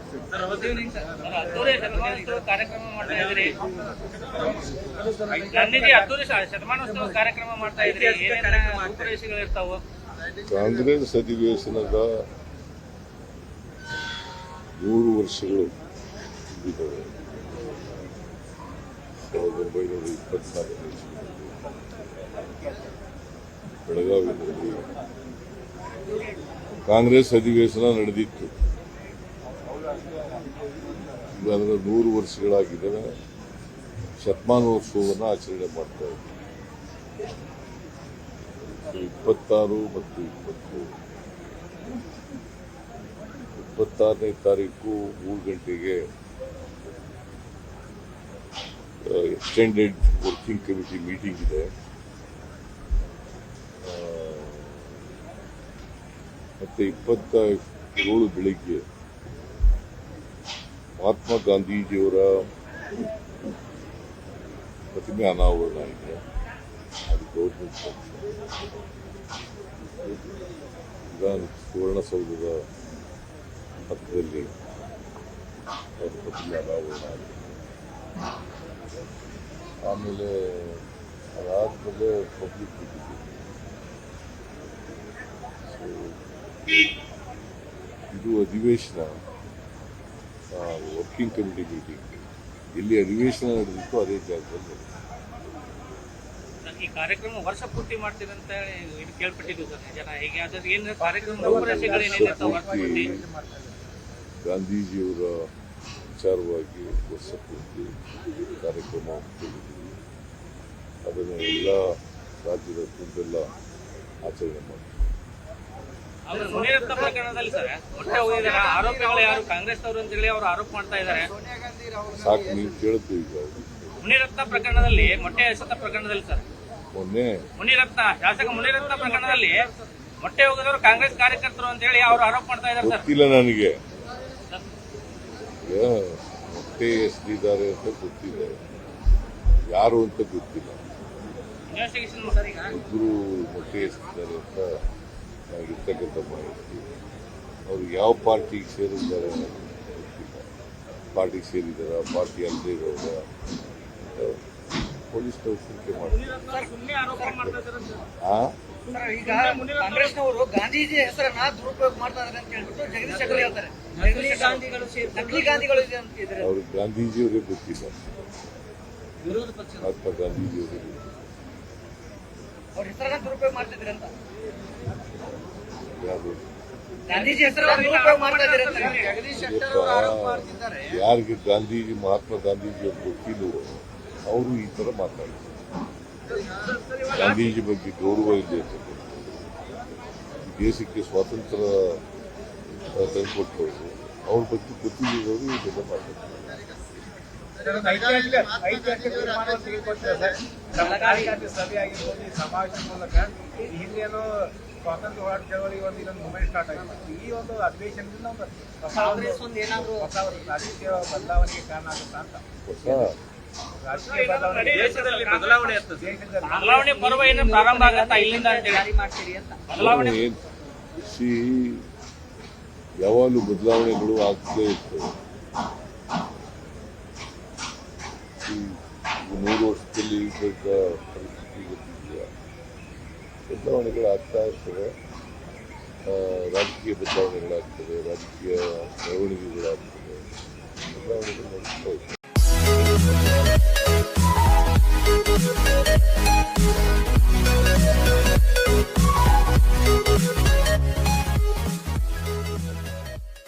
ಹತ್ತೂರಿ ಶತಮಾನೋತ್ಸವ ಕಾರ್ಯಕ್ರಮ ಮಾಡ್ತಾ ಇದ್ರಿ. ಗಾಂಧೀಜಿ ಹತ್ತೂರಿ ಶತಮಾನೋತ್ಸವ ಕಾರ್ಯಕ್ರಮ ಮಾಡ್ತಾ ಇದ್ರಿ. ಏನೇನ ರೂಪುರೇಷೆಗಳಿರ್ತಾವು? ಕಾಂಗ್ರೆಸ್ ಅಧಿವೇಶನದ 100 ವರ್ಷಗಳು ತುಂಬಿದವು. 1924 ಬೆಳಗಾವಿಯಲ್ಲಿ ಕಾಂಗ್ರೆಸ್ ಅಧಿವೇಶನ ನಡೆದಿತ್ತು. ಈಗ ಅದರ 100 ವರ್ಷಗಳಾಗಿದ್ದಾವೆ. ಶತಮಾನೋತ್ಸವವನ್ನು ಆಚರಣೆ ಮಾಡ್ತಾ ಇದ್ದೀವಿ. 26 ಮತ್ತು 26ನೇ ತಾರೀಕು 3 ಗಂಟೆಗೆ ಎಕ್ಸ್ಟೆಂಡೆಡ್ ವರ್ಕಿಂಗ್ ಕಮಿಟಿ ಮೀಟಿಂಗ್ ಇದೆ. ಮತ್ತೆ 27 ಬೆಳಿಗ್ಗೆ ಮಹಾತ್ಮ ಗಾಂಧೀಜಿಯವರ ಪ್ರತಿಮೆ ಅನಾವರಣ ಇದೆ. ಅದು ಗೌರ್ಮೆಂಟ್ ಸುವರ್ಣಸೌಧದ ಹತ್ತಿರದಲ್ಲಿ ಅವರ ಪ್ರತಿಮೆ ಅನಾವರಣ ಆಗಿದೆ. ಆಮೇಲೆ ಅದಾದ್ಮೇಲೆ ಪಬ್ಲಿಕ್ ಬಿಟ್ಟಿದ್ದೀವಿ. ಇದು ಅಧಿವೇಶನ, ವರ್ಕಿಂಗ್ ಕಮಿಟಿ ಮೀಟಿಂಗ್. ಎಲ್ಲಿ ಅಧಿವೇಶನ ನಡೆದಿತ್ತು ಅದೇ ಜಾಗದಲ್ಲಿ. ಈ ಕಾರ್ಯಕ್ರಮ ವರ್ಷ ಪೂರ್ತಿ ಮಾಡ್ತೀರಂತ ಕೇಳ್ಪಟ್ಟಿದ್ದು ಸರ್, ಜನ ಹೇಗೆ ಅದ್ರ ಏನು ಕಾರ್ಯಕ್ರಮ ರೂಪುರೇಷೆಗಳೇನಿದೆ? ಗಾಂಧೀಜಿಯವರ ವಿಚಾರವಾಗಿ ವರ್ಷ ಪೂರ್ತಿ ಕಾರ್ಯಕ್ರಮ ಹಮ್ಮಿಕೊಂಡಿದ್ದೀವಿ. ಅದನ್ನು ಎಲ್ಲ ರಾಜ್ಯದ ತುಂಬೆಲ್ಲ ಆಚರಣೆ ಮಾಡ್ತೀವಿ. ಮುನಿರತ್ನ ಪ್ರಕರಣದಲ್ಲಿ ಸರ್ ಮೊಟ್ಟೆ ಹೋಗಿದ್ದಾರೆ ಆರೋಪಿಗಳು ಯಾರು ಕಾಂಗ್ರೆಸ್ ಅವರು ಅಂತ ಹೇಳಿ ಅವರು ಆರೋಪ ಮಾಡ್ತಾ ಇದ್ದಾರೆ. ಸಾಕು, ನೀವು ಕೇಳುತ್ತೆ. ಈಗ ಮುನಿರತ್ನ ಪ್ರಕರಣದಲ್ಲಿ ಮೊಟ್ಟೆ ಎಸೆತ ಪ್ರಕರಣದಲ್ಲಿ ಸರ್ ಮೊನ್ನೆ ಶಾಸಕ ಮುನಿರತ್ನ ಪ್ರಕರಣದಲ್ಲಿ ಮೊಟ್ಟೆ ಹೋಗಿದವರು ಕಾಂಗ್ರೆಸ್ ಕಾರ್ಯಕರ್ತರು ಅಂತ ಹೇಳಿ ಅವರು ಆರೋಪ ಮಾಡ್ತಾ ಇದ್ದಾರೆ ಸರ್. ಗೊತ್ತಿಲ್ಲ ನನಗೆ, ಮೊಟ್ಟೆ ಎಸೆದಿದ್ದಾರೆ ಅಂತ ಗೊತ್ತಿದೆ, ಯಾರು ಅಂತ ಗೊತ್ತಿಲ್ಲ. ಇಬ್ಬರು ಮೊಟ್ಟೆ ಎಸೆದಿದ್ದಾರೆ ಅಂತ ನನಗಿರ್ತಕ್ಕಂಥ ಮಾಹಿತಿ. ಅವರು ಯಾವ ಪಾರ್ಟಿಗೆ ಸೇರಿದ್ದಾರೆ ಗೊತ್ತಿಲ್ಲ. ಪಾರ್ಟಿಗೆ ಸೇರಿದಾರ, ಪಾರ್ಟಿ ಅಲ್ಲದೆ ಇರೋದ ಪೊಲೀಸ್ನವರು ತನಿಖೆ ಮಾಡ್ತಾರೆ. ಈಗ ಕಾಂಗ್ರೆಸ್ನವರು ಗಾಂಧೀಜಿ ಹೆಸರನ್ನ ದುರುಪಯೋಗ ಮಾಡ್ತಾ ಇದ್ದಾರೆ ಅಂತ ಹೇಳ್ಬಿಟ್ಟು ಜಗದೀಶ್ ಶೆಟ್ಟರ್ ಹೇಳ್ತಾರೆ. ನಕಲಿ ಗಾಂಧಿಗಳು ಇದೆ ಅಂತಿದ್ದಾರೆ. ಅವ್ರಿಗೆ ಗಾಂಧೀಜಿಯವರೇ ಗೊತ್ತಿಲ್ಲ. ಮಹಾತ್ಮ ಗಾಂಧೀಜಿಯವರೇ ಗೊತ್ತಿಲ್ಲ. ಅವ್ರ ಹೆಸರನ್ನ ದುರುಪಯೋಗ ಮಾಡ್ತಿದ್ರೆ ಅಂತ. ಯಾರು ಗಾಂಧೀಜಿ ಹೆಸರನ್ನ ದುರುಪಯೋಗ ಮಾಡ್ತಾ ಇದ್ದಾರೆ ಅಂತ ಜಗದೀಶ್ ಶೆಟ್ಟರ್ ಅವರು ಆರೋಪ ಮಾಡ್ತಿದ್ದಾರೆ. ಯಾರಿಗೆ ಗಾಂಧೀಜಿ ಮಹಾತ್ಮ ಗಾಂಧೀಜಿ ಅವ್ರು ಗೊತ್ತಿಲ್ಲವೋ ಅವರು ಈ ತರ ಮಾತಾಡ್ತಾರೆ. ಗಾಂಧೀಜಿ ಬಗ್ಗೆ ಗೌರವ ಇದೆ. ದೇಶಕ್ಕೆ ಸ್ವಾತಂತ್ರ್ಯ ತಂದುಕೊಟ್ಟವರು, ಅವ್ರ ಬಗ್ಗೆ ಗೊತ್ತಿಲ್ಲದವರು ಇದೆಲ್ಲ ಮಾತಾಡ್ತಾರೆ. ಸಮಾವೇಶದ ಮೂಲಕ ಹಿಂದೇನೋ ಸ್ವಾತಂತ್ರ್ಯ ಹೋರಾಟ ಚಳವಳಿ ಒಂದು ಇದೊಂದು ಮೂವ್ಮೆಂಟ್ ಸ್ಟಾರ್ಟ್ ಆಗಿದೆ. ಈ ಒಂದು ಅಧಿವೇಶನದಿಂದ ಒಂದು ಹೊಸ ರಾಜಕೀಯ ಬದಲಾವಣೆಗೆ ಕಾರಣ ಆಗುತ್ತಾ ಅಂತ. ರಾಜಕೀಯ ಬದಲಾವಣೆ ಪರ್ವ ಏನು ಪ್ರಾರಂಭ ಆಗತ್ತಾ ಇಲ್ಲಿಂದ ಅಂತ ಹೇಳಿ ಯಾವಾಗಲೂ ಬದಲಾವಣೆಗಳು ಆಗ್ತೇ ಇರ್ತವೆ. 100 ವರ್ಷದಲ್ಲಿ ದೊಡ್ಡ ಪರಿಸ್ಥಿತಿ ಗೊತ್ತಿದೆಯಾ? ಬದಲಾವಣೆಗಳು ಆಗ್ತಾ ಇರ್ತವೆ. ರಾಜಕೀಯ ಬದಲಾವಣೆಗಳಾಗ್ತವೆ, ರಾಜಕೀಯ ಬೆಳವಣಿಗೆಗಳಾಗ್ತವೆ, ಬದಲಾವಣೆಗಳು ನಡೆಸ್ತಾ ಇರ್ತವೆ.